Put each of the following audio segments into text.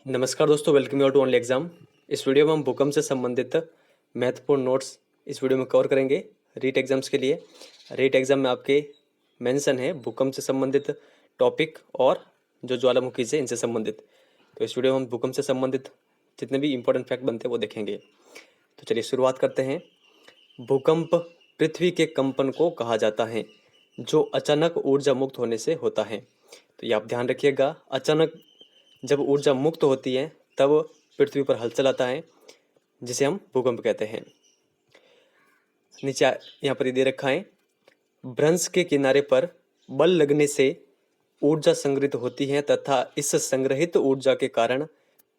नमस्कार दोस्तों, welcome you to only exam. इस वीडियो में हम भूकंप से संबंधित महत्वपूर्ण नोट्स इस वीडियो में कवर करेंगे रीट एग्जाम्स के लिए। रीट एग्जाम में आपके मेंशन है भूकंप से संबंधित टॉपिक और जो ज्वालामुखी से इनसे संबंधित। तो इस वीडियो में हम भूकंप से संबंधित जितने भी इंपॉर्टेंट फैक्ट बनते हैं वो देखेंगे। तो चलिए शुरुआत करते हैं। भूकंप पृथ्वी के कंपन को कहा जाता है जो अचानक ऊर्जा मुक्त होने से होता है। तो ये आप ध्यान रखिएगा, अचानक जब ऊर्जा मुक्त होती है तब पृथ्वी पर हलचल आता है जिसे हम भूकंप कहते हैं। नीचे यहाँ पर ये दे रखा है, भ्रंश के किनारे पर बल लगने से ऊर्जा संग्रहित होती है तथा इस संग्रहित ऊर्जा के कारण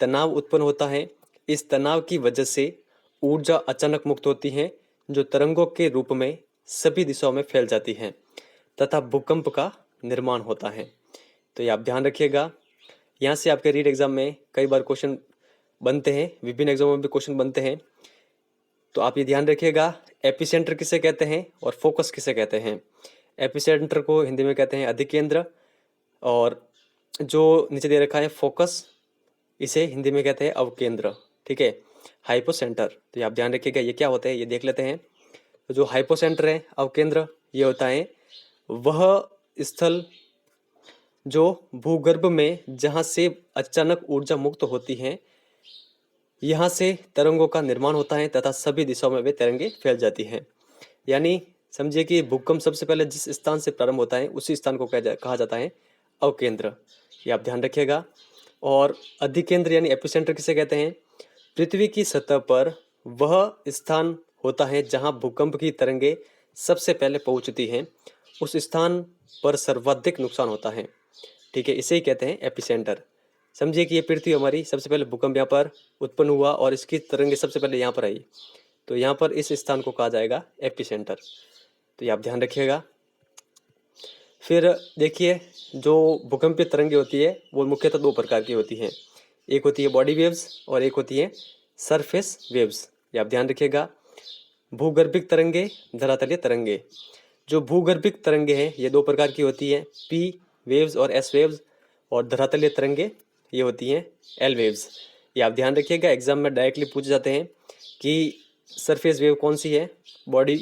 तनाव उत्पन्न होता है। इस तनाव की वजह से ऊर्जा अचानक मुक्त होती है जो तरंगों के रूप में सभी दिशाओं में फैल जाती है तथा भूकंप का निर्माण होता है। तो ये आप ध्यान रखिएगा। यहाँ से आपके रीट एग्जाम में कई बार क्वेश्चन बनते हैं, विभिन्न एग्जामों में भी क्वेश्चन बनते हैं। तो आप ये ध्यान रखिएगा, एपिसेंटर किसे कहते हैं और फोकस किसे कहते हैं। एपिसेंटर को हिंदी में कहते हैं अधिकेंद्र, और जो नीचे दे रखा है फोकस, इसे हिंदी में कहते हैं अवकेंद्र। ठीक है, हाइपोसेंटर। तो ये आप ध्यान रखिएगा, ये क्या होता है ये देख लेते हैं। तो जो हाइपोसेंटर है, अवकेंद्र, ये होता है वह स्थल जो भूगर्भ में जहाँ से अचानक ऊर्जा मुक्त होती है, यहाँ से तरंगों का निर्माण होता है तथा सभी दिशाओं में वे तरंगे फैल जाती हैं। यानी समझिए कि भूकंप सबसे पहले जिस स्थान से प्रारंभ होता है उसी स्थान को कहा जाता है अवकेंद्र। ये आप ध्यान रखिएगा। और अधिकेंद्र यानी एपिसेंटर किसे कहते हैं, पृथ्वी की सतह पर वह स्थान होता है जहाँ भूकंप की तरंगे सबसे पहले पहुँचती हैं, उस स्थान पर सर्वाधिक नुकसान होता है। ठीक है, इसे ही कहते हैं एपिसेंटर। समझिए कि ये पृथ्वी हमारी सबसे पहले भूकंप यहाँ पर उत्पन्न हुआ और इसकी तरंगे सबसे पहले यहाँ पर आई, तो यहाँ पर इस स्थान को कहा जाएगा एपिसेंटर। तो ये आप ध्यान रखिएगा। फिर देखिए, जो भूकंपीय तरंगे होती है वो मुख्यतः दो प्रकार की होती हैं, एक होती है बॉडी वेव्स और एक होती है सरफेस वेव्स। ये आप ध्यान रखिएगा। भूगर्भिक तरंगे, धरातलीय तरंगे। जो भूगर्भिक तरंगे हैं ये दो प्रकार की होती है, पी वेव्स और एस वेव्स, और धरातलीय तरंगे ये होती हैं एल वेव्स। ये आप ध्यान रखिएगा, एग्जाम में डायरेक्टली पूछ जाते हैं कि सरफेस वेव कौन सी है, बॉडी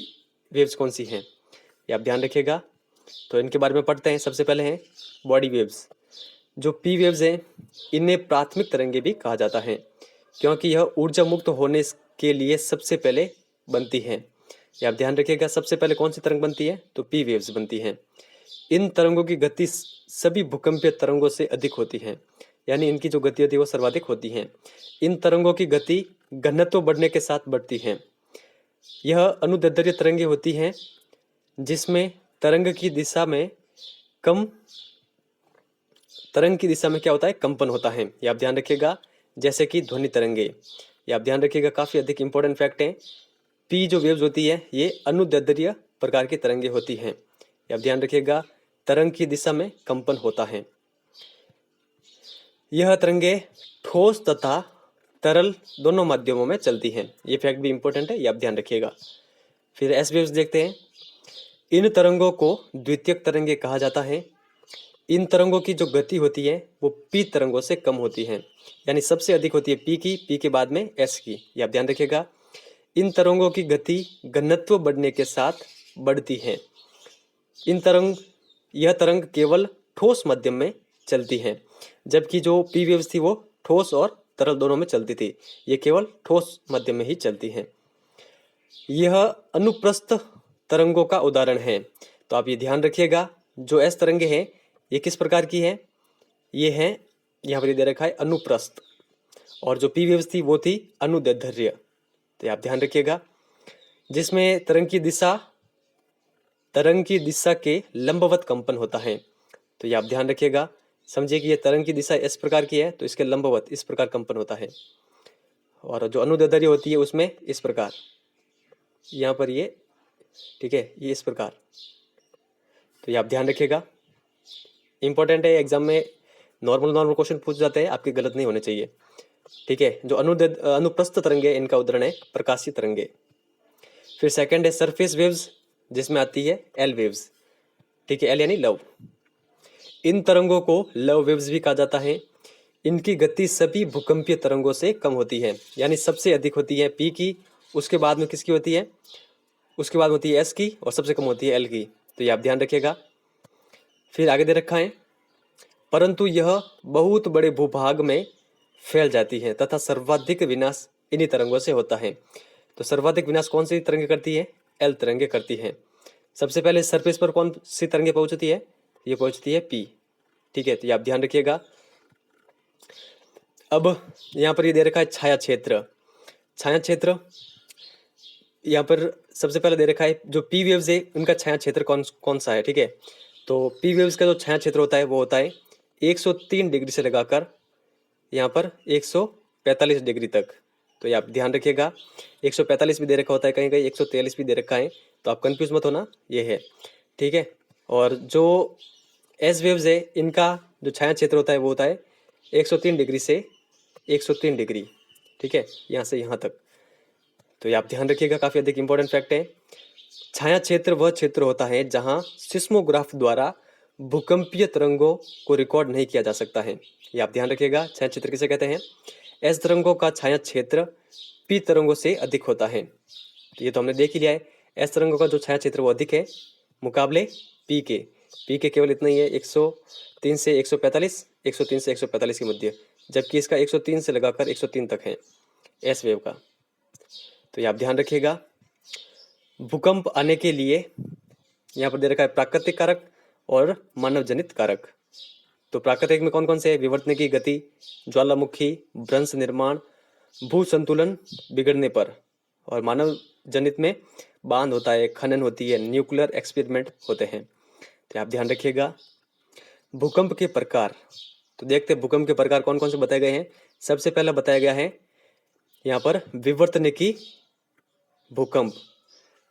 वेव्स कौन सी हैं। ये आप ध्यान रखिएगा। तो इनके बारे में पढ़ते हैं। सबसे पहले हैं बॉडी वेव्स। जो पी वेव्स हैं इन्हें प्राथमिक तरंगे भी कहा जाता है क्योंकि यह ऊर्जा मुक्त होने के लिए सबसे पहले बनती हैं। ये आप ध्यान रखिएगा, सबसे पहले कौन सी तरंग बनती है, तो पी वेव्स बनती हैं। इन तरंगों की गति सभी भूकंपीय तरंगों से अधिक होती है, यानी इनकी जो गति होती है वो सर्वाधिक होती है। इन तरंगों की गति घनत्व बढ़ने के साथ बढ़ती है। यह अनुदैर्ध्य तरंगे होती हैं जिसमें तरंग की दिशा में क्या होता है, कंपन होता है। ये आप ध्यान रखिएगा, जैसे कि ध्वनि तरंगे। ये आप ध्यान रखिएगा, काफी अधिक इंपॉर्टेंट फैक्ट है। पी जो वेव्स होती है ये अनुदैर्ध्य प्रकार की तरंगे होती हैं। ये आप ध्यान रखिएगा, तरंग की दिशा में कंपन होता है। यह तरंगे ठोस तथा तरल दोनों माध्यमों में चलती हैं। ये फैक्ट भी इंपॉर्टेंट है, ये आप ध्यान रखिएगा। फिर एस वेव्स देखते हैं। इन तरंगों को द्वितीयक तरंगे कहा जाता है। इन तरंगों की जो गति होती है वो पी तरंगों से कम होती है, यानी सबसे अधिक होती है पी के बाद में एस की। ये आप ध्यान रखिएगा। इन तरंगों की गति घनत्व बढ़ने के साथ बढ़ती है। यह तरंग केवल ठोस माध्यम में चलती है, जबकि जो पी वेव्स थी वो ठोस और तरल दोनों में चलती थी, ये केवल ठोस माध्यम में ही चलती है। यह अनुप्रस्थ तरंगों का उदाहरण है। तो आप ये ध्यान रखिएगा, जो एस तरंगे हैं ये किस प्रकार की है, ये है यहाँ पर दे रखा है अनुप्रस्थ, और जो पी वेव्स थी वो थी अनुदैर्ध्य। तो आप ध्यान रखिएगा, जिसमें तरंग की दिशा के लंबवत कंपन होता है। तो ये आप ध्यान रखिएगा, समझिए कि ये तरंग की दिशा इस प्रकार की है तो इसके लंबवत इस प्रकार कंपन होता है, और जो अनुदैर्ध्य होती है उसमें इस प्रकार, यहाँ पर ये, ठीक है, ये इस प्रकार। तो ये आप ध्यान रखिएगा, इंपॉर्टेंट है। एग्जाम में नॉर्मल क्वेश्चन पूछ जाते हैं, आपके गलत नहीं होने चाहिए। ठीक है, जो अनुप्रस्थ तरंगे इनका उदाहरण है प्रकाशीय तरंगे। फिर सेकंड है सरफेस वेव्स, जिसमें आती है एल वेव्स। ठीक है, एल यानी लव। इन तरंगों को लव वेव्स भी कहा जाता है। इनकी गति सभी भूकंपीय तरंगों से कम होती है, यानी सबसे अधिक होती है पी की, उसके बाद में किसकी होती है, उसके बाद होती है एस की, और सबसे कम होती है एल की। तो ये आप ध्यान रखिएगा। फिर आगे दे रखा है, परंतु यह बहुत बड़े भूभाग में फैल जाती है तथा सर्वाधिक विनाश इन्हीं तरंगों से होता है। तो सर्वाधिक विनाश कौन सी तरंगे करती है, एल तरंगे करती है। सबसे पहले सरफेस पर कौन सी तरंगे पहुंचती है, ये पहुंचती है पी। ठीक है, तो ये आप ध्यान रखिएगा। अब यहाँ पर ये दे रखा है छाया क्षेत्र। छाया क्षेत्र यहाँ पर सबसे पहले दे रखा है जो पी वेव्स है उनका छाया क्षेत्र कौन कौन सा है। ठीक है, तो पी वेव्स का जो छाया क्षेत्र होता है वो होता है 103 डिग्री से लगाकर यहाँ पर 145 डिग्री तक। तो ये आप ध्यान रखिएगा। 145 भी दे रखा होता है, कहीं कहीं 143 भी दे रखा है, तो आप कंफ्यूज मत होना, ये है। ठीक है, और जो एस वेव्स है इनका जो छाया क्षेत्र होता है वो होता है 103 डिग्री से 103 डिग्री। ठीक है, यहाँ से यहाँ तक। तो ये आप ध्यान रखिएगा, काफ़ी अधिक इंपॉर्टेंट फैक्ट है। छाया क्षेत्र वह क्षेत्र होता है जहाँ सिस्मोग्राफ द्वारा भूकंपीय तरंगों को रिकॉर्ड नहीं किया जा सकता है। ये आप ध्यान रखिएगा। छाया क्षेत्र किसे कहते हैं, एस तरंगों का छाया क्षेत्र पी तरंगों से अधिक होता है। तो ये तो हमने देख ही लिया है, एस तरंगों का जो छाया क्षेत्र वो अधिक है मुकाबले पी के। पी के केवल इतना ही है 103 से 145, 103 से 145 के मध्य, जबकि इसका 103 से लगाकर 103 तक है एस वेव का। तो ये आप ध्यान रखिएगा। भूकंप आने के लिए यहाँ पर दे रखा है प्राकृतिक कारक और मानव जनित कारक। तो प्राकृतिक में कौन कौन से है, विवर्तन की गति, ज्वालामुखी, भ्रंश निर्माण, भू संतुलन बिगड़ने पर, और मानव जनित में बांध होता है, खनन होती है, न्यूक्लियर एक्सपेरिमेंट होते हैं। तो आप ध्यान रखिएगा। भूकंप के प्रकार, तो देखते हैं भूकंप के प्रकार कौन कौन से बताए गए हैं। सबसे पहला बताया गया है यहाँ पर विवर्तनिकी भूकंप।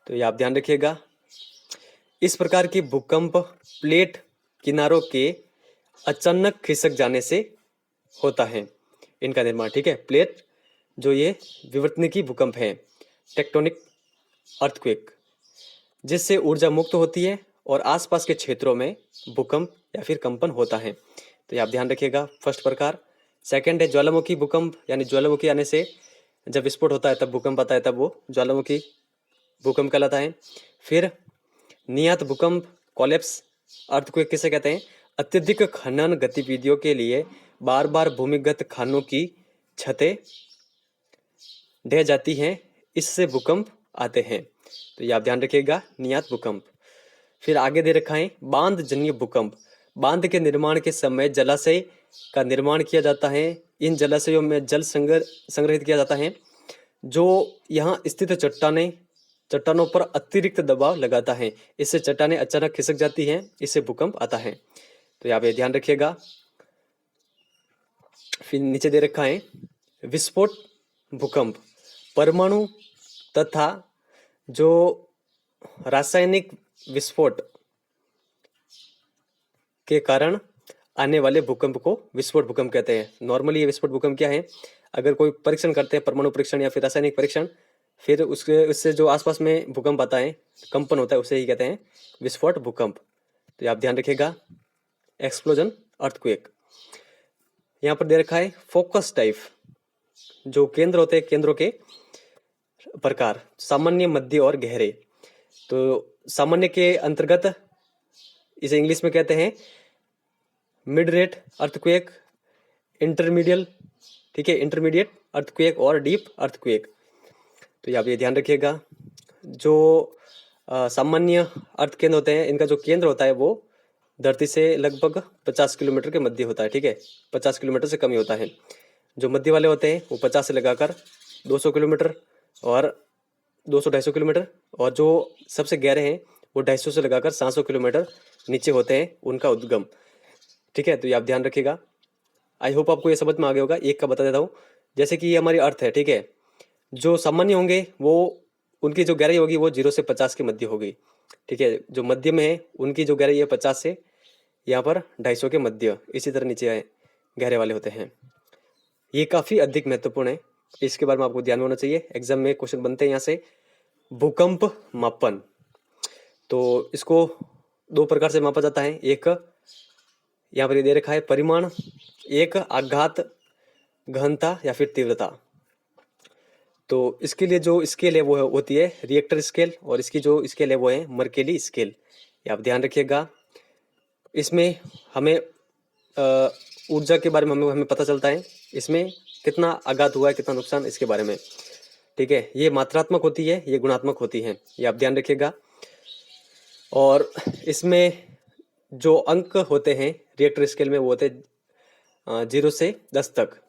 तो ये आप ध्यान रखिएगा। इस प्रकार की भूकंप प्लेट किनारों के अचानक खिसक जाने से होता है इनका निर्माण। ठीक है, प्लेट जो ये विवर्तनिकी भूकंप है, टेक्टोनिक अर्थक्वेक, जिससे ऊर्जा मुक्त होती है और आसपास के क्षेत्रों में भूकंप या फिर कंपन होता है। तो ये आप ध्यान रखिएगा, फर्स्ट प्रकार। सेकंड है ज्वालामुखी भूकंप, यानी ज्वालामुखी आने से जब विस्फोट होता है तब भूकंप आता है, तब वो ज्वालामुखी भूकंप कहलाता है। फिर नियत भूकंप, कोलैप्स अर्थक्वेक किसे कहते हैं, अत्यधिक खनन गतिविधियों के लिए बार बार भूमिगत खानों की छतें ढह जाती हैं, इससे भूकंप आते हैं। तो ये आप ध्यान रखिएगा, नियत भूकंप। फिर आगे दे रखा है बांध जन्य भूकंप। बांध के निर्माण के समय जलाशय का निर्माण किया जाता है। इन जलाशयों में जल संग्रहित किया जाता है, जो यहाँ स्थित चट्टानों पर अतिरिक्त दबाव लगाता है। इससे चट्टानें अचानक खिसक जाती हैं, इससे भूकंप आता है। तो यहाँ पे ध्यान रखिएगा। फिर नीचे दे रखा है विस्फोट भूकंप। परमाणु तथा जो रासायनिक विस्फोट के कारण आने वाले भूकंप को विस्फोट भूकंप कहते हैं। नॉर्मली ये विस्फोट भूकंप क्या है, अगर कोई परीक्षण करते हैं, परमाणु परीक्षण या फिर रासायनिक परीक्षण, फिर उससे जो आसपास में भूकंप आता है, कंपन होता है, उसे ही कहते हैं विस्फोट भूकंप। तो आप ध्यान रखिएगा, एक्सप्लोजन अर्थक्वेक। यहाँ पर दे रखा है फोकस टाइप, जो केंद्र होते हैं, केंद्रों के प्रकार, सामान्य, मध्य और गहरे। तो सामान्य के अंतर्गत इसे इंग्लिश में कहते हैं मिड रेट अर्थक्वेक, इंटरमीडियल, ठीक है, इंटरमीडिएट अर्थक्वेक और डीप अर्थक्वेक। तो ये आप ये ध्यान रखिएगा। जो सामान्य अर्थ केंद्र होते हैं, इनका जो केंद्र होता है वो धरती से लगभग 50 किलोमीटर के मध्य होता है। ठीक है, 50 किलोमीटर से कम ही होता है। जो मध्य वाले होते हैं वो 50 से लगाकर 200 किलोमीटर और 200-250 किलोमीटर, और जो सबसे गहरे हैं वो 250 से लगाकर 700 किलोमीटर नीचे होते हैं उनका उद्गम। ठीक है, तो ये आप ध्यान रखिएगा। आई होप आपको ये समझ में आ गया होगा। एक का बता देता हूँ, जैसे कि ये हमारी अर्थ है, ठीक है, जो सामान्य होंगे वो उनकी जो गहराई होगी वो 0 से 50 के मध्य होगी। ठीक है, जो मध्य में है उनकी जो गहराई है 50 से यहाँ पर 250 के मध्य, इसी तरह नीचे आए गहरे वाले होते हैं। ये काफ़ी अधिक महत्वपूर्ण है, इसके बारे में आपको ध्यान में होना चाहिए। एग्जाम में क्वेश्चन बनते हैं यहाँ से। भूकंप मापन, तो इसको दो प्रकार से मापा जाता है। एक यहाँ पर ये दे रखा है परिमाण, एक, आघात, गहनता या फिर तीव्रता। तो इसके लिए जो स्केल है वो होती है रिएक्टर स्केल, और इसकी जो स्केल है वो है मर्केली स्केल। ये आप ध्यान रखिएगा। इसमें हमें ऊर्जा के बारे में हमें पता चलता है, इसमें कितना आघात हुआ है, कितना नुकसान, इसके बारे में। ठीक है, ये मात्रात्मक होती है, ये गुणात्मक होती है, ये आप ध्यान रखिएगा। और इसमें जो अंक होते हैं रिएक्टर स्केल में वो होते हैं 0 से 10 तक,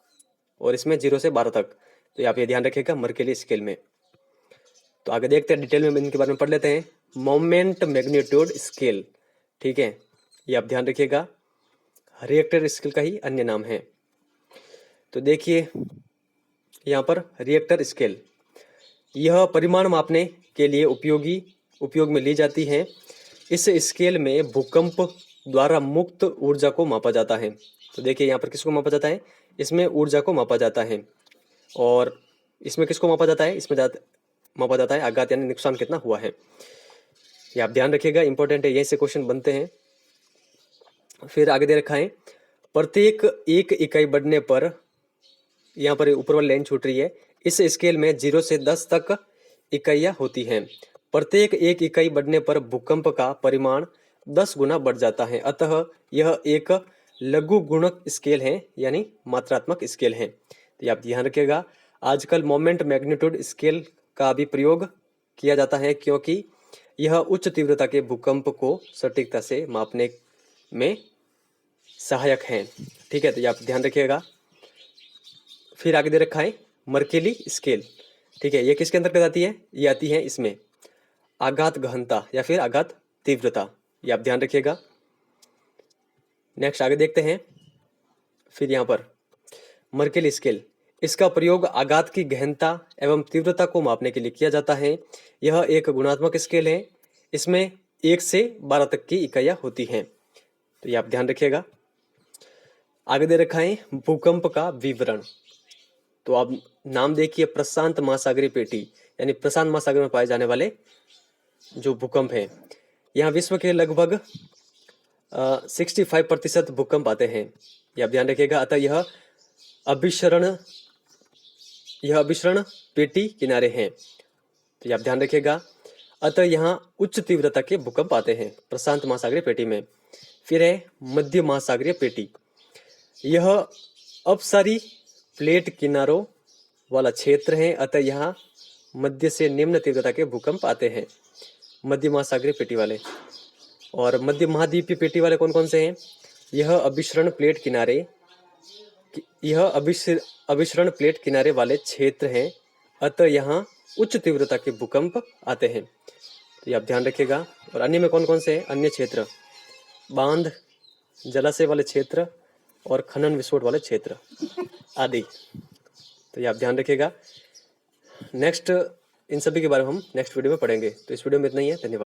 और इसमें 0 से 12 तक। तो आप ये ध्यान रखिएगा मर्केली स्केल में। तो आगे देखते हैं डिटेल में, इनके बारे में पढ़ लेते हैं। मोमेंट मैग्नीट्यूड स्केल, ठीक है, ये आप ध्यान रखिएगा, रिएक्टर स्केल का ही अन्य नाम है। तो देखिए यहाँ पर रिएक्टर स्केल, यह परिमाण मापने के लिए उपयोग में ली जाती है। इस स्केल में भूकंप द्वारा मुक्त ऊर्जा को मापा जाता है। तो देखिए यहाँ पर किसको मापा जाता है, इसमें ऊर्जा को मापा जाता है। और इसमें किसको मापा जाता है, इसमें मापा जाता है आघात यानी नुकसान कितना हुआ है। ये आप ध्यान रखिएगा, इंपॉर्टेंट है, यहीं से क्वेश्चन बनते हैं। फिर आगे दे रखा है प्रत्येक 1 इकाई बढ़ने पर, यहाँ पर ऊपर वाली लाइन छूट रही है, इस स्केल में 0 से 10 तक इकाइयाँ होती हैं। प्रत्येक 1 इकाई बढ़ने पर भूकंप का परिमाण 10 गुना बढ़ जाता है। अतः यह एक लघु गुणक स्केल है, यानी मात्रात्मक स्केल है। तो ये आप ध्यान रखिएगा। आजकल मोमेंट मैग्नीट्यूड स्केल का भी प्रयोग किया जाता है, क्योंकि यह उच्च तीव्रता के भूकंप को सटीकता से मापने में सहायक है। ठीक है, तो ये आप ध्यान रखिएगा। फिर आगे दे रखा है मर्केली स्केल, ठीक है, ये किसके अंतर्गत आती है, ये आती है इसमें आघात गहनता या फिर आघात तीव्रता, ये आप ध्यान रखिएगा। नेक्स्ट आगे देखते हैं। फिर यहाँ पर मर्केली स्केल, इसका प्रयोग आघात की गहनता एवं तीव्रता को मापने के लिए किया जाता है। यह एक गुणात्मक स्केल है, इसमें 1 से 12 तक की इकाइयाँ होती हैं। तो ये आप ध्यान रखिएगा। आगे दे रखा है भूकंप का विवरण। तो आप नाम देखिए, प्रशांत महासागरीय पेटी, यानी प्रशांत महासागर में पाए जाने वाले जो भूकंप है, यहाँ विश्व के लगभग 65% भूकंप आते हैं, ये आप ध्यान रखिएगा। अतः यह अभिसरण पेटी किनारे हैं, तो ये आप ध्यान रखिएगा। अतः यहाँ उच्च तीव्रता के भूकंप आते हैं प्रशांत महासागरीय पेटी में। फिर है मध्य महासागरीय पेटी, यह अपसारी प्लेट किनारों वाला क्षेत्र है। अतः यहाँ मध्य से निम्न तीव्रता के भूकंप आते हैं, मध्य महासागरीय पेटी वाले। और मध्य महाद्वीपीय पेटी वाले कौन कौन से हैं, यह अभिसरण प्लेट किनारे वाले क्षेत्र हैं। अतः यहाँ उच्च तीव्रता के भूकंप आते हैं, तो ये आप ध्यान रखिएगा। और अन्य में कौन कौन से हैं, अन्य क्षेत्र बांध, जलाशय वाले क्षेत्र और खनन विस्फोट वाले क्षेत्र आदि, तो ये आप ध्यान रखिएगा। नेक्स्ट इन सभी के बारे में हम नेक्स्ट वीडियो में पढ़ेंगे। तो इस वीडियो में इतना ही है, धन्यवाद।